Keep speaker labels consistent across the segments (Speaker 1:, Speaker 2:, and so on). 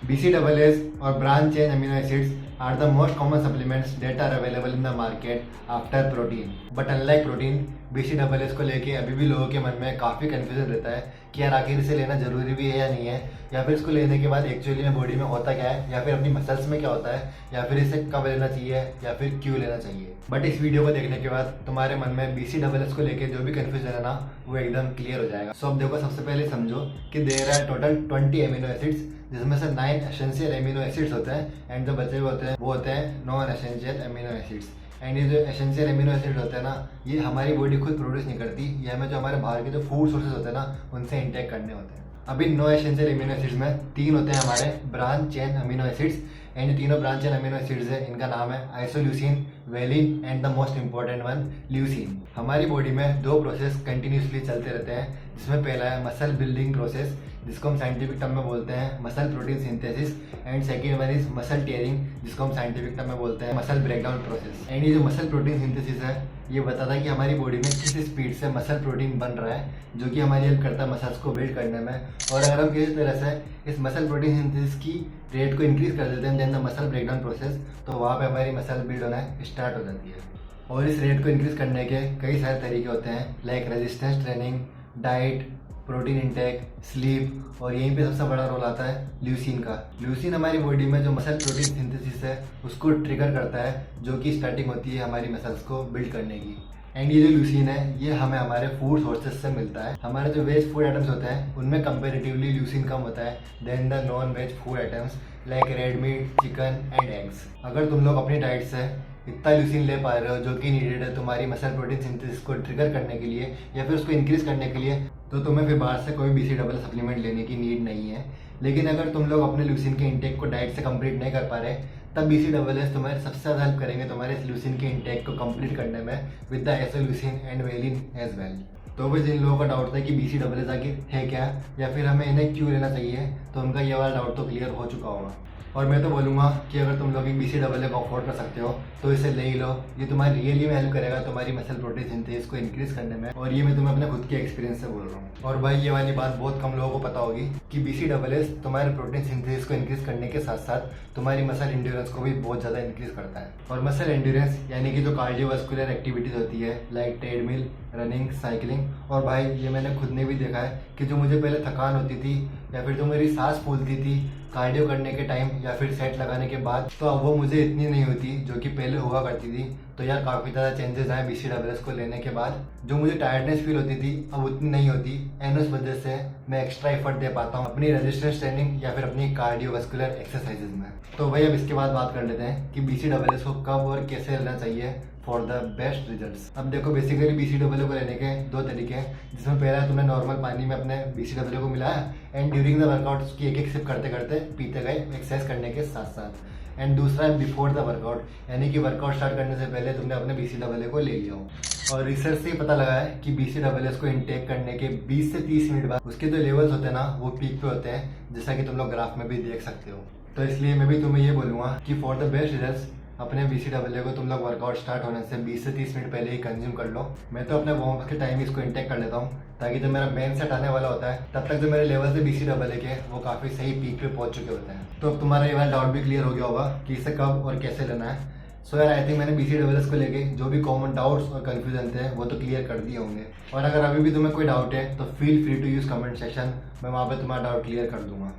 Speaker 1: BCAAs or branch chain amino acids are the most common supplements that are available in the market after protein. But unlike protein, BCAAs को लेके अभी भी लोगों के मन में काफ़ी कन्फ्यूजन रहता है कि यार आखिर इसे लेना जरूरी भी है या नहीं है, या फिर इसको लेने के बाद एक्चुअली में बॉडी में होता क्या है, या फिर अपनी मसल्स में क्या होता है, या फिर इसे कब लेना चाहिए या फिर क्यों लेना चाहिए। बट इस वीडियो को देखने के बाद तुम्हारे मन में BCAAs को लेके जो भी कन्फ्यूजन है ना वो एकदम क्लियर हो जाएगा। सो अब देखो, सबसे पहले समझो कि there are total 20 amino acids, जिसमें से 9 एसेंशियल एमिनो एसिड्स होते हैं एंड जो बचे हुए होते हैं वो होते हैं non essential amino acids. And ये जो एसेंशियल एमिनो एसिड होते हैं ना, ये हमारी बॉडी खुद प्रोड्यूस नहीं करती, ये हमें जो हमारे बाहर के जो फूड सोर्सेज होते हैं ना उनसे इंटेक करने होते हैं। अभी नो एसेंशियल एमिनो एसिड्स में 3 होते हैं हमारे branch chain amino acids, and ये तीनों ब्रांच चेन अमीनो एसिड्स है, इनका नाम है isoleucine, valine and the most important one leucine. हमारी बॉडी में 2 प्रोसेस कंटिन्यूसली चलते रहते हैं, जिसमें पहला है मसल बिल्डिंग प्रोसेस, जिसको हम साइंटिफिक टर्म में बोलते हैं muscle protein synthesis, and second one is muscle tearing, जिसको हम साइंटिफिक टर्म में बोलते हैं मसल ब्रेकडाउन प्रोसेस। एंड ये जो मसल प्रोटीन सिंथेसिस है ये बताता है कि हमारी बॉडी में किस स्पीड से मसल प्रोटीन बन रहा है, जो कि हमारी हेल्प करता है मसल्स को बिल्ड करने में। और अगर हम किसी तरह से इस मसल प्रोटीन सिंथेसिस की रेट को इंक्रीज कर देते हैं then the muscle breakdown process, तो वहाँ पे हमारी मसल बिल्ड होना स्टार्ट हो जाती है। और इस रेट को इंक्रीज करने के कई सारे तरीके होते हैं, like resistance training, diet, protein intake, sleep, और यहीं पे सबसे बड़ा रोल आता है ल्यूसिन का। ल्यूसिन हमारी बॉडी में जो मसल प्रोटीन सिंथेसिस है उसको ट्रिगर करता है, जो कि स्टार्टिंग होती है हमारी मसल्स को बिल्ड करने की। एंड ये जो ल्यूसिन है ये हमें हमारे फूड सोर्सेज से मिलता है। हमारे जो वेज फूड आइटम्स होते हैं उनमें कंपेरेटिवली ल्यूसिन कम होता है then the non veg food items like red meat, chicken and eggs. अगर तुम लोग अपनी डाइट से इतना ल्यूसिन ले पा रहे हो जो कि नीडेड है तुम्हारी मसल प्रोटीन सिंथेसिस को ट्रिगर करने के लिए या फिर उसको इंक्रीज करने के लिए, तो तुम्हें फिर बाहर से कोई BCAA सप्लीमेंट लेने की नीड नहीं है। लेकिन अगर तुम लोग अपने ल्यूसिन के इंटेक को डाइट से कंप्लीट नहीं कर पा रहे, तब BCAAs तुम्हारे सबसे ज़्यादा हेल्प करेंगे तुम्हारे इस ल्यूसिन के इंटेक को कंप्लीट करने में with the isoleucine and valine as well. तो बस जिन लोगों का डाउट था कि BCAAs आखिर है क्या या फिर हमें इन्हें क्यों लेना चाहिए, तो उनका ये वाला डाउट तो क्लियर हो चुका होगा। और मैं तो बोलूँगा कि अगर तुम लोग BCAA को अफोर्ड कर सकते हो तो इसे ले ही लो, ये तुम्हारी रियली में हेल्प करेगा तुम्हारी मसल प्रोटीन सिंथेसिस को इंक्रीज करने में, और ये मैं तुम्हें अपने खुद के एक्सपीरियंस से बोल रहा हूँ। और भाई ये वाली बात बहुत कम लोगों को पता होगी कि BCAAs तुम्हारे प्रोटीन सिंथेसिस को इंक्रीज करने के साथ साथ तुम्हारी मसल एंड्योरेंस को भी बहुत ज़्यादा इंक्रीज करता है। और मसल एंड्योरेंस यानी कि जो कार्डियोवास्कुलर एक्टिविटीज़ होती है लाइक ट्रेडमिल, रनिंग, साइकिलिंग, और भाई ये मैंने खुद ने भी देखा है कि जो मुझे पहले थकान होती थी या फिर जो मेरी सांस फूलती थी कार्डियो करने के टाइम या फिर सेट लगाने के बाद, तो अब वो मुझे इतनी नहीं होती जो कि पहले हुआ करती थी। तो यार काफ़ी ज़्यादा चेंजेस आए BCAAs को लेने के बाद। जो मुझे टायर्डनेस फील होती थी अब उतनी नहीं होती, एंड उस वजह से मैं एक्स्ट्रा एफर्ट दे पाता हूँ अपनी रेजिस्टेंस ट्रेनिंग या फिर अपनी कार्डियोवास्कुलर एक्सरसाइजेज में। तो भाई अब इसके बाद बात कर लेते हैं कि BCAAs को कब और कैसे लेना चाहिए फॉर द बेस्ट रिजल्ट्स। अब देखो बेसिकली BCAA को लेने के 2 तरीके हैं, जिसमें पहला तुमने नॉर्मल पानी में अपने BCAA को मिलाया एंड ड्यूरिंग द वर्कआउट उसकी एक सिप करते करते पीते गए एक्सरसाइज करने के साथ साथ। एंड दूसरा है बिफोर द वर्कआउट, यानी कि वर्कआउट स्टार्ट करने से पहले तुमने अपने BCAA को ले लिया हो। और रिसर्च से ही पता लगा है कि BCAAs को इंटेक करने के 20 से 30 मिनट बाद उसके जो लेवल्स होते हैं ना वो पीक पे होते हैं, जैसा कि तुम लोग ग्राफ में भी देख सकते हो। तो इसलिए मैं भी तुम्हें ये बोलूँगा कि फॉर द बेस्ट रिजल्ट्स अपने BCAA को तुम लोग वर्कआउट स्टार्ट होने से 20 से 30 मिनट पहले ही कंज्यूम कर लो। मैं तो अपने वार्म अप के टाइम इसको इंटेक कर लेता हूँ, ताकि जब मेरा मेन सेट आने वाला होता है तब तक जो मेरे लेवल से BCAA के वो काफ़ी सही पीक पे पहुँच चुके होते हैं। तो अब तुम्हारा ये वाला डाउट भी क्लियर हो गया होगा कि इसे कब और कैसे लेना है। सो यार आई थिंक मैंने BCAAs को लेके जो भी कॉमन डाउट्स और कन्फ्यूजन थे वो तो क्लियर कर दिए होंगे। और अगर अभी भी तुम्हें कोई डाउट है तो feel free to use comment section, मैं वहाँ पर तुम्हारा डाउट क्लियर कर दूंगा।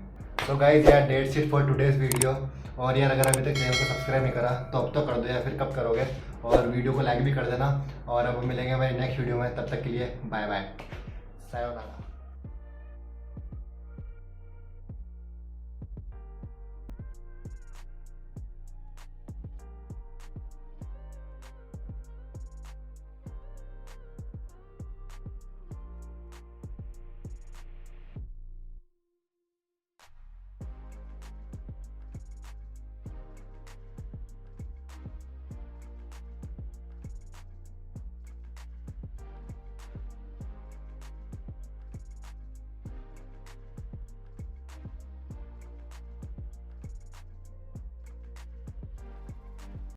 Speaker 1: तो गाइज यार that's it for today's video. और यार अगर अभी तक चैनल को सब्सक्राइब नहीं करा तो अब तो कर दो या फिर कब करोगे, और वीडियो को लाइक भी कर देना। और अब मिलेंगे हमारे नेक्स्ट वीडियो में, तब तक के लिए बाय बाय, सायोनारा।